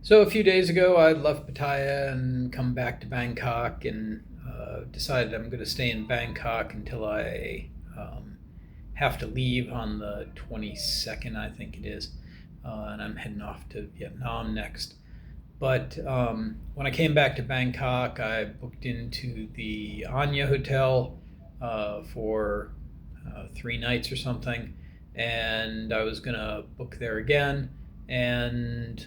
So a few days ago, I left Pattaya and come back to Bangkok, and decided I'm going to stay in Bangkok until I have to leave on the 22nd, I think it is, and I'm heading off to Vietnam next. But when I came back to Bangkok, I booked into the Anya Hotel for 3 nights or something, and I was going to book there again, and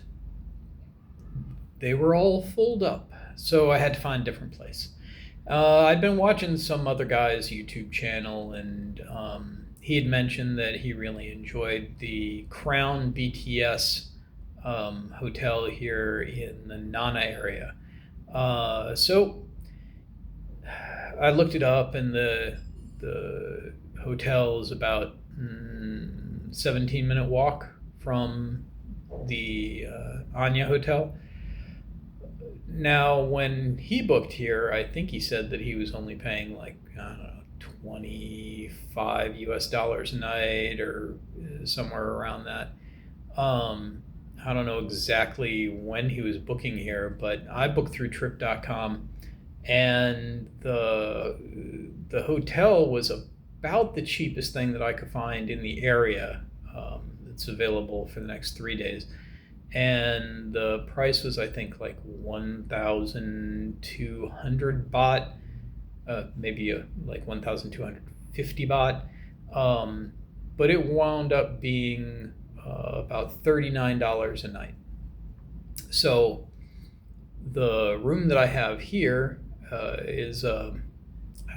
they were all filled up. So I had to find a different place. I'd been watching some other guy's YouTube channel, and he had mentioned that he really enjoyed the Crown BTS hotel here in the Nana area. So I looked it up, and the hotel is about 17-minute walk from the Anya Hotel. Now, when he booked here, I think he said that he was only paying like, I don't know, 25 US dollars a night or somewhere around that. I don't know exactly when he was booking here, but I booked through trip.com, and the hotel was about the cheapest thing that I could find in the area that's available for the next 3 days. And the price was, I think, like 1,200 baht, maybe like 1,250 baht. But it wound up being about $39 a night. So the room that I have here is, I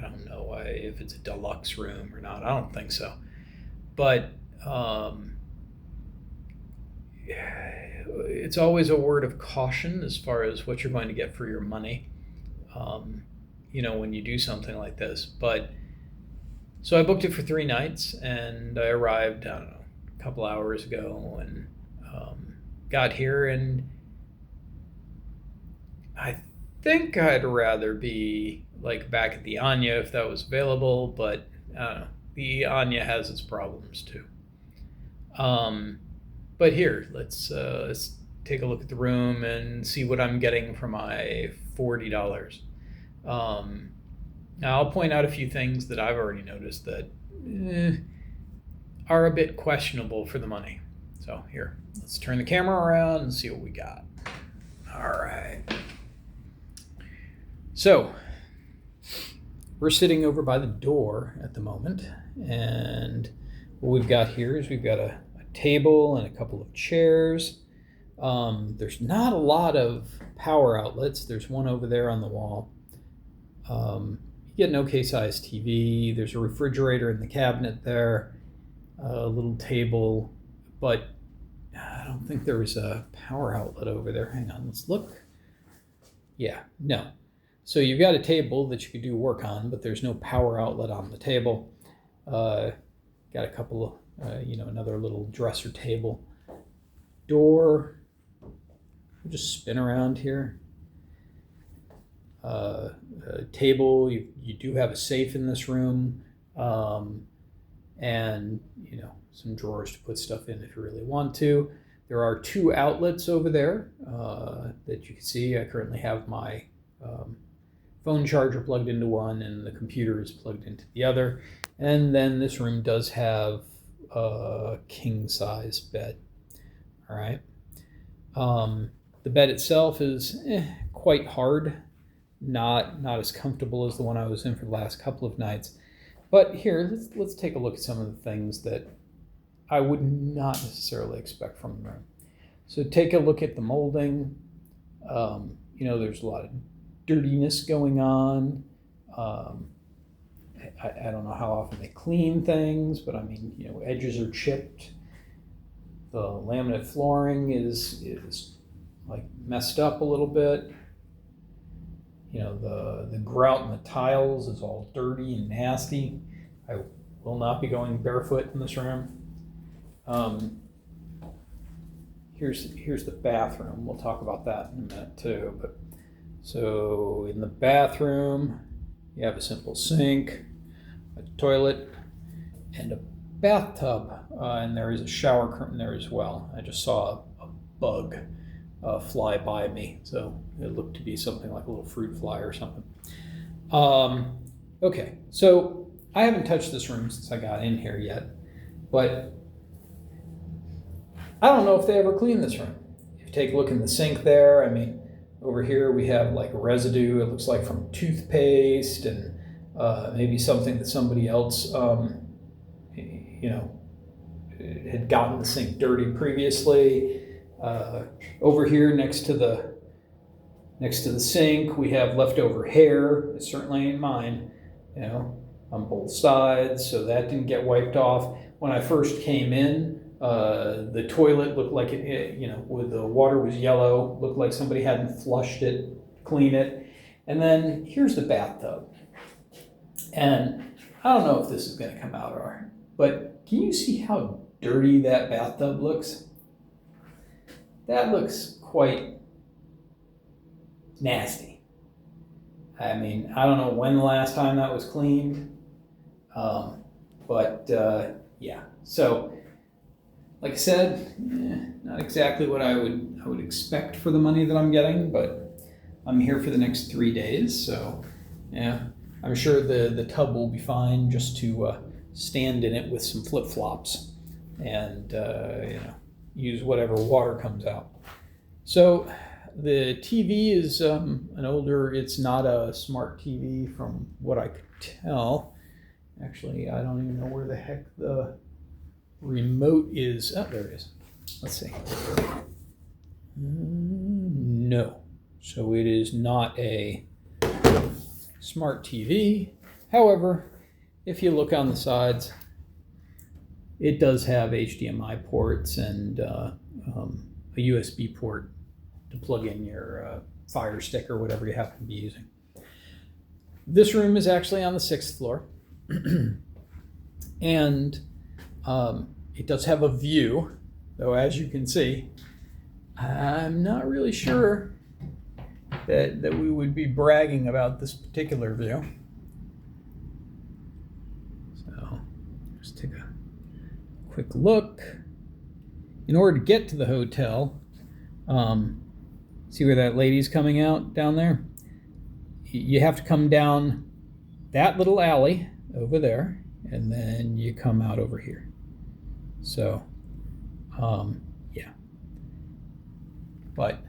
don't know if it's a deluxe room or not. I don't think so. But it's always a word of caution as far as what you're going to get for your money, when you do something like this. But so I booked it for 3 nights, and I arrived, I don't know, a couple hours ago, and got here, and I think I'd rather be like back at the Anya if that was available, but I don't know. The Anya has its problems too. But here, let's take a look at the room and see what I'm getting for my $40. Now, I'll point out a few things that I've already noticed that are a bit questionable for the money. So here, let's turn the camera around and see what we got. All right. So we're sitting over by the door at the moment, and what we've got here is we've got a table and a couple of chairs. There's not a lot of power outlets. There's one over there on the wall. You get an okay sized TV. There's a refrigerator in the cabinet there, a little table, but I don't think there was a power outlet over there. Hang on, let's look. Yeah, no. So you've got a table that you could do work on, but there's no power outlet on the table. Got a couple of another little dresser table. Door, we'll just spin around here. Table, you do have a safe in this room, and some drawers to put stuff in if you really want to. There are 2 outlets over there that you can see. I currently have my phone charger plugged into one, and the computer is plugged into the other. And then this room does have a king size bed. All right. The bed itself is quite hard, not as comfortable as the one I was in for the last couple of nights. But here, let's take a look at some of the things that I would not necessarily expect from the room. So take a look at the molding. There's a lot of dirtiness going on. I don't know how often they clean things, but I mean, edges are chipped. The laminate flooring is like messed up a little bit. The grout in the tiles is all dirty and nasty. I will not be going barefoot in this room. Here's the bathroom. We'll talk about that in a minute too. But so in the bathroom, you have a simple sink, a toilet, and a bathtub, and there is a shower curtain there as well. I just saw a bug fly by me. So it looked to be something like a little fruit fly or something. Okay, so I haven't touched this room since I got in here yet, but I don't know if they ever cleaned this room. If you take a look in the sink there, I mean, over here we have like residue, it looks like from toothpaste and maybe something that somebody else, had gotten the sink dirty previously. Over here next to the sink, we have leftover hair. It certainly ain't mine, on both sides, so that didn't get wiped off. When I first came in, the toilet looked like with the water was yellow, looked like somebody hadn't flushed it, cleaned it. And then here's the bathtub. And I don't know if this is going to come out but can you see how dirty that bathtub looks? That looks quite nasty. I mean, I don't know when the last time that was cleaned, yeah. So, like I said, not exactly what I would expect for the money that I'm getting, but I'm here for the next 3 days, so yeah, I'm sure the tub will be fine just to stand in it with some flip-flops and use whatever water comes out. So the TV is it's not a smart TV from what I could tell. Actually, I don't even know where the heck the remote is. Oh, there it is. Let's see. No. So it is not a smart TV. However, if you look on the sides, it does have HDMI ports and a USB port to plug in your Fire Stick or whatever you happen to be using. This room is actually on the 6th floor. And it does have a view, though as you can see, I'm not really sure that we would be bragging about this particular view. So just take a quick look. In order to get to the hotel, see where that lady's coming out down there? You have to come down that little alley over there, and then you come out over here. So, yeah. But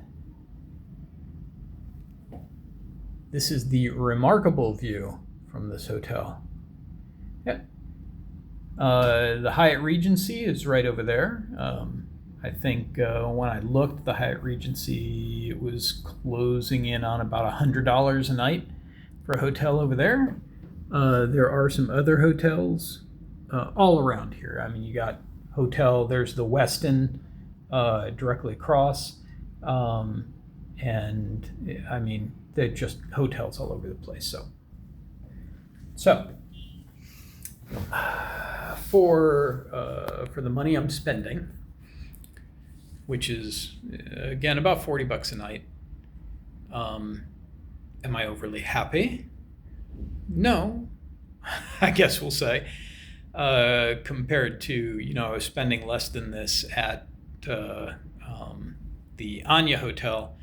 this is the remarkable view from this hotel. Yep. The Hyatt Regency is right over there. I think when I looked, the Hyatt Regency, it was closing in on about $100 a night for a hotel over there. There are some other hotels all around here. I mean, you got there's the Westin directly across. And I mean, they're just hotels all over the place. So for the money I'm spending, which is again about $40 a night, am I overly happy? No, I guess we'll say. Compared to, I was spending less than this at the Anya Hotel,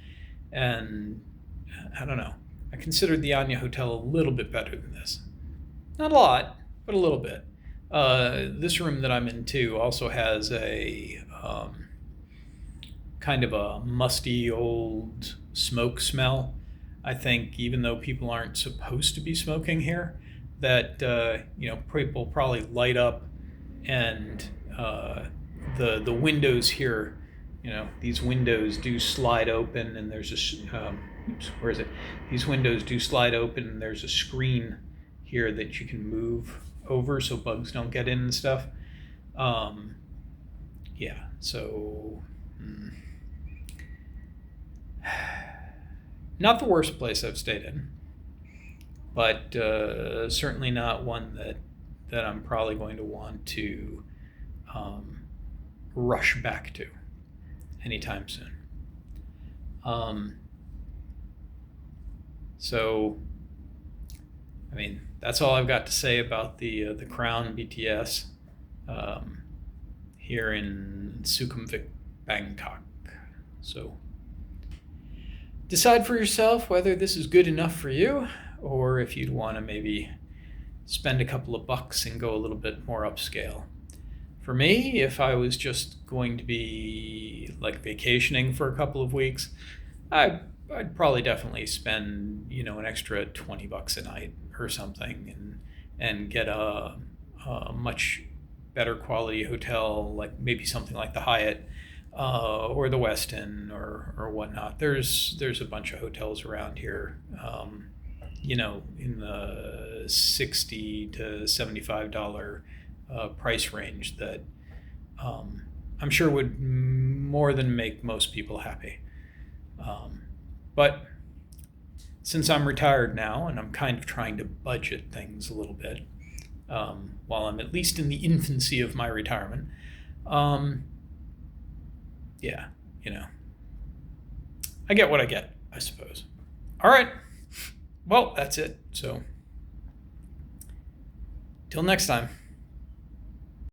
and I don't know. I considered the Anya Hotel a little bit better than this. Not a lot, but a little bit. This room that I'm in too also has a kind of a musty old smoke smell. I think even though people aren't supposed to be smoking here, that people probably light up, and the windows here, these windows do slide open, and there's these windows do slide open, and there's a screen here that you can move over so bugs don't get in and stuff. Yeah, so not the worst place I've stayed in, but certainly not one that I'm probably going to want to rush back to anytime soon. So, I mean, that's all I've got to say about the Crown BTS here in Sukhumvit, Bangkok. So, decide for yourself whether this is good enough for you, or if you'd want to maybe spend a couple of bucks and go a little bit more upscale. For me, if I was just going to be like vacationing for a couple of weeks, I'd probably definitely spend, an extra $20 a night or something, and get a much better quality hotel, like maybe something like the Hyatt, or the Westin, or whatnot. There's a bunch of hotels around here, in the $60 to $75 price range that I'm sure would more than make most people happy. But since I'm retired now and I'm kind of trying to budget things a little bit, while I'm at least in the infancy of my retirement, yeah, I get what I get, I suppose. All right. Well, that's it. So, till next time.